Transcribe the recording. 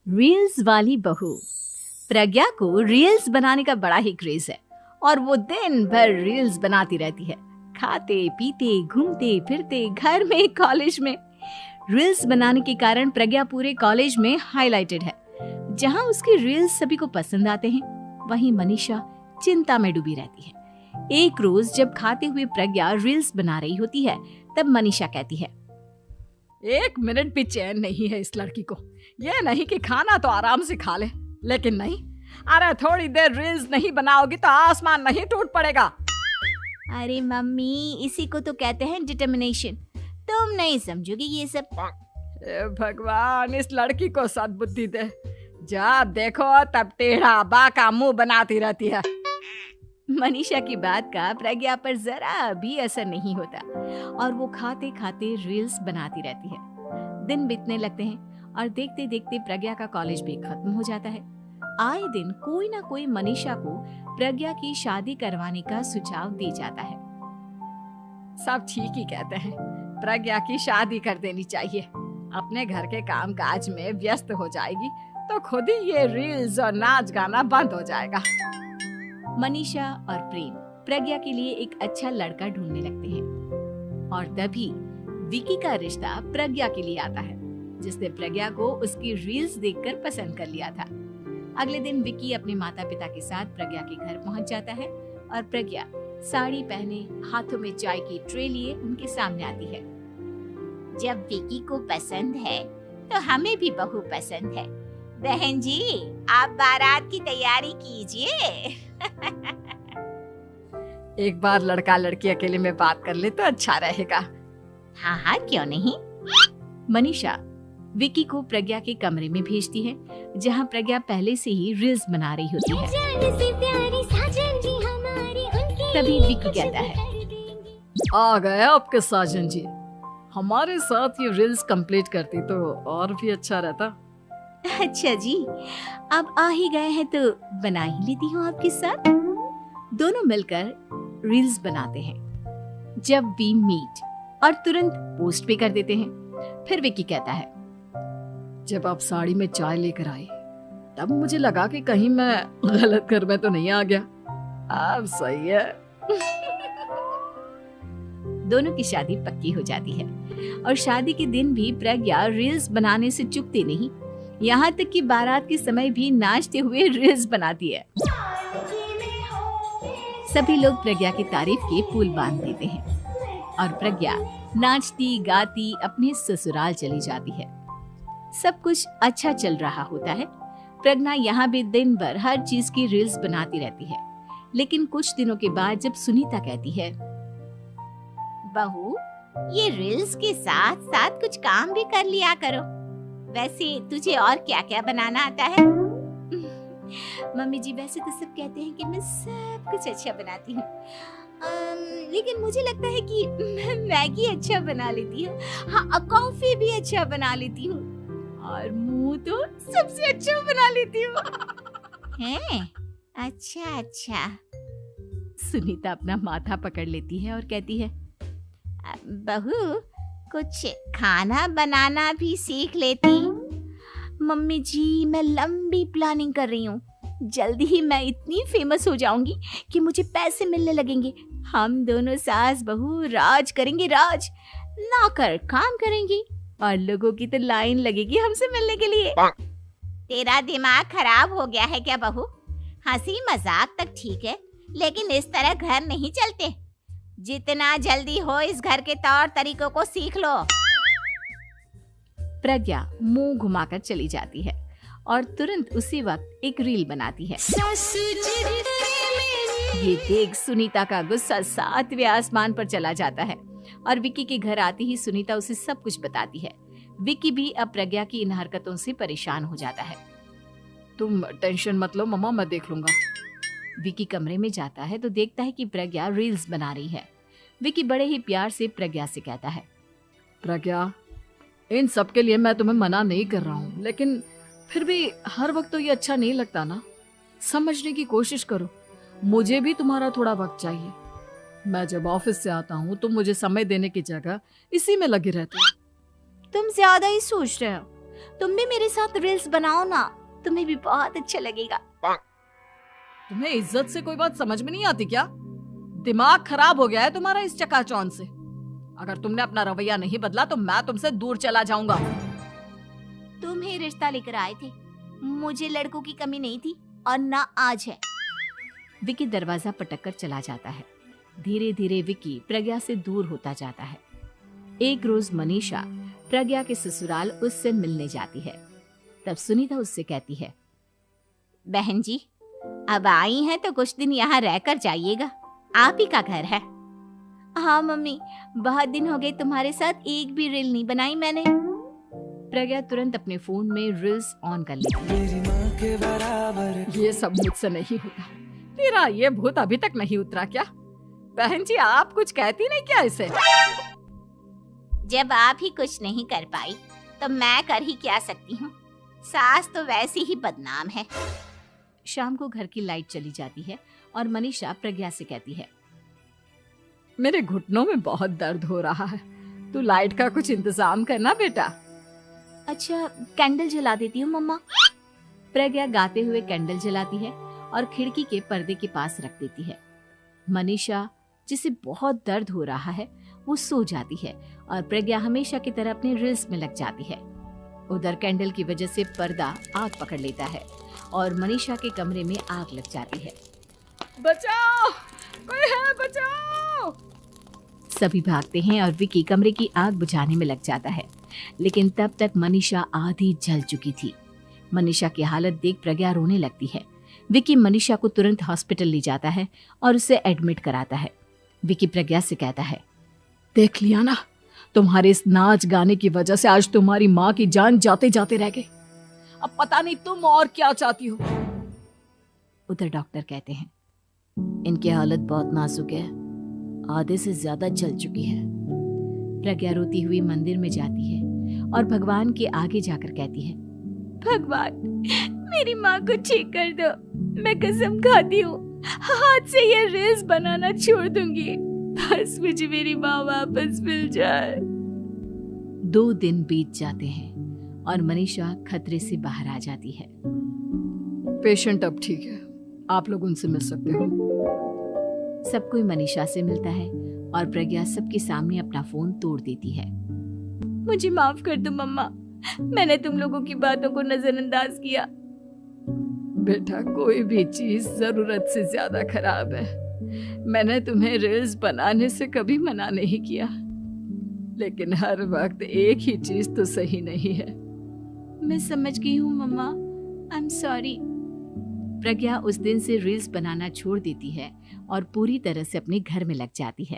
Reels वाली बहू। प्रज्ञा को रील्स बनाने का बड़ा ही क्रेज है और वो दिन भर रील्स बनाती रहती है। खाते पीते घूमते फिरते घर में कॉलेज में रील्स बनाने के कारण प्रज्ञा पूरे कॉलेज में हाईलाइटेड है। जहां उसकी रील्स सभी को पसंद आते हैं, वहीं मनीषा चिंता में डूबी रहती है। एक रोज जब खाते हुए प्रज्ञा रील्स बना रही होती है, तब मनीषा कहती है, 1 मिनट भी चैन नहीं है इस लड़की को। ये नहीं कि खाना तो आराम से खा ले, लेकिन नहीं, अरे थोड़ी देर रील्स नहीं बनाओगी तो आसमान नहीं टूट पड़ेगा। अरे मम्मी, इसी को तो कहते हैं डिटर्मिनेशन। तुम नहीं समझोगी ये सब। भगवान, इस लड़की को सद्बुद्धि दे। जब देखो तब टेढ़ा बाका मुंह बनाती रहती है। मनीषा की बात का प्रज्ञा पर जरा भी असर नहीं होता और वो खाते खाते रील्स बनाती रहती है। दिन बीतने लगते हैं और देखते देखते प्रज्ञा का कॉलेज भी खत्म हो जाता है। आए दिन कोई ना कोई मनीषा को प्रज्ञा की शादी करवाने का सुझाव दे जाता है। सब ठीक ही कहते हैं, प्रज्ञा की शादी कर देनी चाहिए। अपने घर के काम काज में व्यस्त हो जाएगी तो खुद ही ये रील्स और नाच गाना बंद हो जाएगा। मनीषा और प्रेम प्रज्ञा के लिए एक अच्छा लड़का ढूंढने लगते हैं और तभी विकी का रिश्ता प्रज्ञा के लिए आता है, जिसने प्रज्ञा को उसकी रील्स देखकर पसंद कर लिया था। अगले दिन विकी अपने माता पिता के साथ प्रज्ञा के घर पहुंच जाता है और प्रज्ञा साड़ी पहने हाथों में चाय की ट्रे लिए उनके सामने आती है। जब विकी को पसंद है तो हमें भी बहू पसंद है। बहन जी, आप बारात की तैयारी कीजिए। एक बार लड़का लड़की अकेले में बात कर ले तो अच्छा रहेगा। हाँ हाँ, क्यों नहीं। मनीषा विकी को प्रज्ञा के कमरे में भेजती है, जहां प्रज्ञा पहले से ही रील्स बना रही होती है। तभी विकी कहता है, आ गए आपके साजन जी। हमारे साथ ये रील्स कंप्लीट करती तो और भी अच्छा रहता। अच्छा जी, अब आ ही गए हैं तो बना ही लेती हूँ आपके साथ। दोनों मिलकर रील्स बनाते हैं। जब वी मीट और तुरंत पोस्ट भी कर देते हैं। फिर विकी कहता है, जब आप साड़ी में चाय लेकर आए तब मुझे लगा कि कहीं मैं गलत घर में तो नहीं आ गया। अब सही है। दोनों की शादी पक्की हो जाती है और शादी के दिन भी प्रज्ञा रील्स बनाने से चूकती नहीं। यहाँ तक कि बारात के समय भी नाचते हुए रील्स बनाती है। सभी लोग प्रज्ञा की तारीफ के पुल बांध देते हैं और प्रज्ञा नाचती गाती अपने ससुराल चली जाती है। सब कुछ अच्छा चल रहा होता है। प्रज्ञा यहाँ भी दिन भर हर चीज की रील्स बनाती रहती है। लेकिन कुछ दिनों के बाद जब सुनीता कहती है, बहू, ये रील्स के साथ साथ कुछ काम भी कर लिया करो। वैसे तुझे और क्या क्या बनाना आता है? मम्मी जी, वैसे तो सब कहते हैं कि मैं सब कुछ अच्छा बनाती हूँ, लेकिन मुझे लगता है कि मैं मैगी अच्छा बना लेती हूँ। हाँ, कॉफी भी अच्छा बना लेती हूँ और मुंह तो सबसे अच्छा बना लेती हूँ। हैं? अच्छा अच्छा। सुनीता अपना माथा पकड़ लेती है और कहती है, बहू, कुछ खाना बनाना भी सीख लेती। मम्मी जी, मैं लंबी प्लानिंग कर रही हूँ। जल्दी ही मैं इतनी फेमस हो जाऊंगी कि मुझे पैसे मिलने लगेंगे। हम दोनों सास बहू राज करेंगे, राज। नौकर काम करेंगी और लोगों की तो लाइन लगेगी हमसे मिलने के लिए। तेरा दिमाग खराब हो गया है क्या बहू? हंसी मजाक तक ठीक है, लेकिन इस तरह घर नहीं चलते। जितना जल्दी हो इस घर के तौर तरीकों को सीख लो। प्रज्ञा मुंह घुमाकर चली जाती है और तुरंत उसी वक्त एक रील बनाती है। ये देख सुनीता का गुस्सा 7वें आसमान पर चला जाता है और विकी के घर आती ही सुनीता उसे सब कुछ बताती है। विकी भी अब प्रज्ञा की इन हरकतों से परेशान हो जाता है। तुम टेंशन मत लो मम्मा, मैं देख लूंगा। विकी कमरे में जाता है तो देखता है कि प्रज्ञा रील्स बना रही है। विकी बड़े ही प्यार से प्रज्ञा से कहता है, प्रज्ञा, इन सब के लिए मैं तुम्हें मना नहीं कर रहा हूँ, लेकिन फिर भी हर वक्त तो ये अच्छा नहीं लगता ना। समझने की कोशिश करो, मुझे भी तुम्हारा थोड़ा वक्त चाहिए। मैं जब ऑफिस से आता हूँ तो मुझे समय देने की जगह इसी में लगे रहते हो। तुम ज्यादा ही सोच रहे हो। तुम भी मेरे साथ रील्स बनाओ ना, तुम्हें भी बहुत अच्छा लगेगा। तुम्हें इज्जत से कोई बात समझ में नहीं आती क्या? दिमाग खराब हो गया है तुम्हारा इस चकाचौंध से। अगर तुमने अपना रवैया नहीं बदला तो मैं तुमसे दूर चला जाऊंगा। तुम ही रिश्ता लेकर आए थे, मुझे लड़कों की कमी नहीं थी और ना आज है। विकी दरवाजा पटककर चला जाता है। धीरे धीरे विकी प्रज्ञा से दूर होता जाता है। एक रोज मनीषा प्रज्ञा के ससुराल उससे मिलने जाती है। तब सुनीता उससे कहती है, बहन जी, अब आई हैं तो कुछ दिन यहाँ रहकर जाइएगा, आप ही का घर है। हाँ मम्मी, बहुत दिन हो गए तुम्हारे साथ एक भी रील नहीं बनाई मैंने। प्रज्ञा तुरंत अपने फोन में रील्स ऑन कर लेती है। ये सब मुझसे नहीं होता। तेरा ये भूत अभी तक नहीं उतरा क्या? बहन जी, आप कुछ कहती नहीं क्या इसे? जब आप ही कुछ नहीं कर पाई तो मैं कर ही क्या सकती हूँ। सास तो वैसी ही बदनाम है। शाम को घर की लाइट चली जाती है और मनीषा प्रज्ञा से कहती है, मेरे घुटनों में बहुत दर्द हो रहा है, तू लाइट का कुछ इंतजाम करना बेटा। अच्छा, कैंडल जला देती हूँ मम्मा। प्रज्ञा गाते हुए कैंडल जलाती है और खिड़की के पर्दे के पास रख देती है। मनीषा, जिसे बहुत दर्द हो रहा है, वो सो जाती है और प्रज्ञा हमेशा की तरह अपने रील्स में लग जाती है। उधर कैंडल की वजह से पर्दा आग पकड़ लेता है और मनीषा के कमरे में आग लग जाती है। बचाओ, कोई है, बचाओ। सभी भागते हैं और विकी कमरे की आग बुझाने में लग जाता है, लेकिन तब तक मनीषा आधी जल चुकी थी। मनीषा की हालत देख प्रज्ञा रोने लगती है। विकी मनीषा को तुरंत हॉस्पिटल ले जाता है और उसे एडमिट कराता है। विकी प्रज्ञा से कहता है, देख लिया ना, तुम्हारे इस नाच गाने की वजह से आज तुम्हारी माँ की जान जाते जाते रह गई। अब पता नहीं तुम और क्या चाहती हो। उधर डॉक्टर कहते हैं, इनकी हालत बहुत नाजुक है, आधे से ज्यादा जल चुकी है। प्रज्ञा रोती हुई मंदिर में जाती है और भगवान के आगे जाकर कहती है, भगवान, मेरी माँ को ठीक कर दो। मैं कसम खाती हूँ, हाथ से ये रील्स बनाना छोड़ दूंगी। बस मुझे मेरी माँ वापस मिल जाए। 2 दिन बीत जाते हैं और मनीषा खतरे से बाहर आ जाती है। पेशेंट अब ठीक है, आप लोग उनसे मिल सकते हो। सब कोई मनीषा से मिलता है और प्रज्ञा सबके सामने अपना फोन तोड़ देती है। मुझे माफ कर दो मम्मा, मैंने तुम लोगों की बातों को नजरअंदाज किया। बेटा, कोई भी चीज जरूरत से ज्यादा खराब है। मैंने तुम्हें रील्स बनाने से कभी मना नहीं किया, लेकिन हर वक्त एक ही चीज तो सही नहीं है। मैं समझ गई हूँ मम्मा, आई एम सॉरी। प्रज्ञा उस दिन से रील्स बनाना छोड़ देती है और पूरी तरह से अपने घर में लग जाती है।